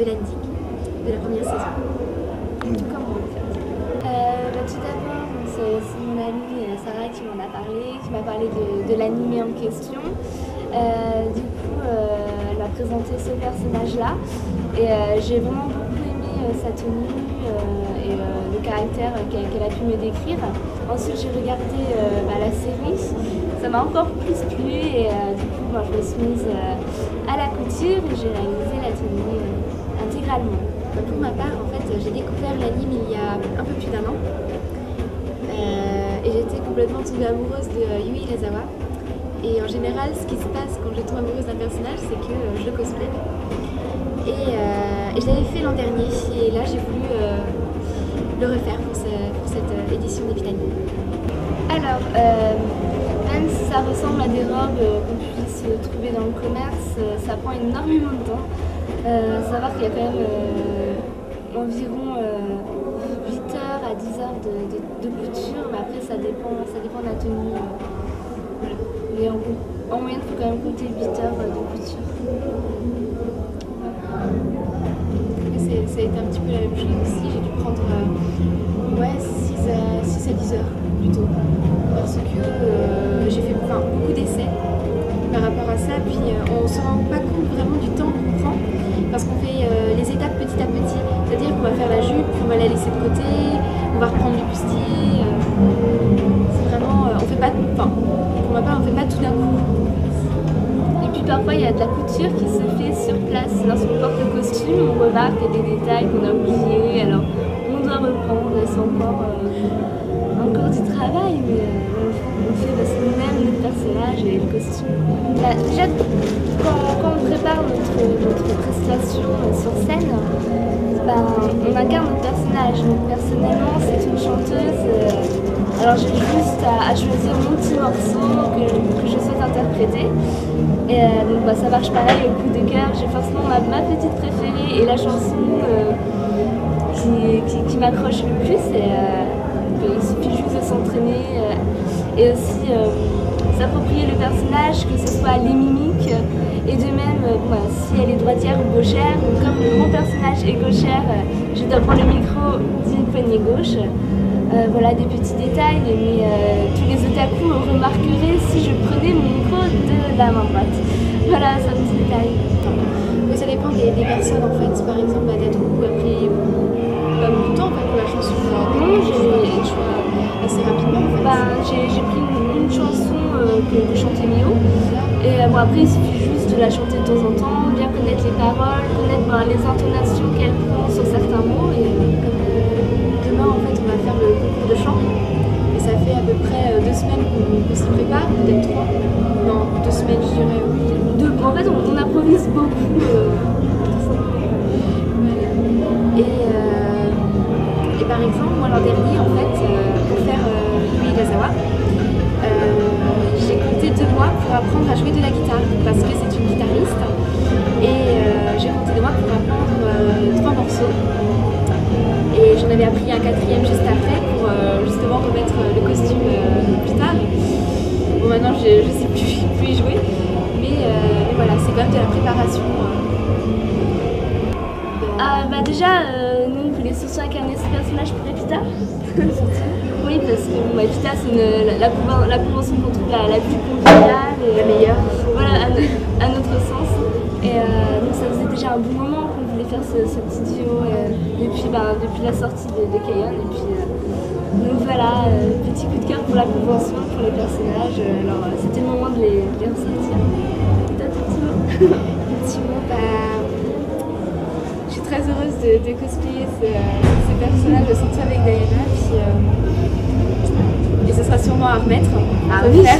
de l'Ending, de la première saison. Comment on fait tout d'abord, c'est mon amie Sarah qui m'en a parlé, qui m'a parlé de l'anime en question. Du coup, elle m'a présenté ce personnage-là et j'ai vraiment beaucoup aimé sa tenue et le caractère qu'elle a pu me décrire. Ensuite, j'ai regardé la série, ça m'a encore plus plu et du coup, je me suis mise à la couture et j'ai réalisé la tenue intégralement. Pour ma part, en fait, j'ai découvert l'anime il y a un peu plus d'1 an et j'étais complètement tombée amoureuse de Yui Iizawa. Et en général, ce qui se passe quand je tombe amoureuse d'un personnage, c'est que je le cosplay. Et je l'avais fait l'an dernier, et là j'ai voulu le refaire pour cette édition d'Epitanie. Alors, même si ça ressemble à des robes qu'on puisse trouver dans le commerce, ça prend énormément de temps. Savoir qu'il y a quand même environ 8 heures à 10 heures de couture, mais après ça dépend de la tenue. Mais en moyenne, il faut quand même compter 8 heures de couture. Ça a été un petit peu la même chose aussi. J'ai dû prendre 6 à 10 heures plutôt. Parce que j'ai fait beaucoup d'essais par rapport à ça. Puis on ne se rend pas compte vraiment du temps qu'on prend. Parce qu'on fait les étapes petit à petit. C'est-à-dire qu'on va faire la jupe, puis on va la laisser de côté, on va reprendre le bustier. C'est vraiment. On fait pas. Pour ma part, on ne fait pas tout d'un coup. Et puis parfois il y a de la couture qui se fait sur place. Lorsqu'on porte le costume, on remarque des détails qu'on a oubliés. Alors on doit reprendre, c'est encore du travail, mais on fait parce qu'on aime notre personnage et le costume. Déjà, quand on prépare notre prestation sur scène, on incarne notre personnage. Donc personnellement, c'est une chanteuse. Alors j'ai juste à choisir mon petit morceau que je souhaite interpréter. Et donc ça marche pareil au coup de cœur. J'ai forcément ma petite préférée et la chanson qui m'accroche le plus. Il suffit juste de s'entraîner et aussi s'approprier le personnage, que ce soit les mimiques. Et de même, si elle est droitière ou gauchère, donc comme mon personnage est gauchère, je dois prendre le micro d'une poignée gauche. Voilà des petits détails, mais tous les otaku remarqueraient si je prenais mon micro de la main droite. Voilà, c'est un petit détail. Mais ça dépend des personnes en fait. Par exemple, Dadou a pris pas beaucoup de temps en fait, pour la chanson. Non, j'ai le choix assez rapidement en fait. J'ai pris une chanson que chantait Mio. Et après, il suffit juste de la chanter de temps en temps, bien connaître les paroles, connaître les intonations qu'elle prend sur certains mots. Et demain, en fait, on va faire le concours de chant. Et ça fait à peu près 2 semaines qu'on s'y prépare, peut-être 3. Non, 2 semaines, je dirais, oui. En fait, on improvise beaucoup. Et par exemple, moi l'an dernier, en fait, pour faire Yui Iizawa, j'ai compté 2 mois pour apprendre à jouer de la guitare, parce que c'est une guitariste. Et j'ai compté 2 mois pour apprendre 3 morceaux. Et j'en avais appris un 4e juste après pour justement remettre le costume plus tard. Bon, maintenant je sais plus y jouer, mais voilà, c'est quand même de la préparation. Déjà, nous on voulait surtout incarner ce personnage pour Epita. Oui, parce que Epita c'est la convention qu'on trouve la plus conviviale et la meilleure. Voilà, à notre sens. Et donc ça faisait déjà un bon moment qu'on voulait faire ce petit duo depuis la sortie de Kayon. Et puis donc voilà, petit coup de cœur pour la convention, pour les personnages. Alors c'était le moment de les ressortir. T'as ton petit mot? Petit mot, je suis très heureuse de cosplayer ce personnage, surtout avec Diana. Puis, et ce sera sûrement à remettre, à refaire.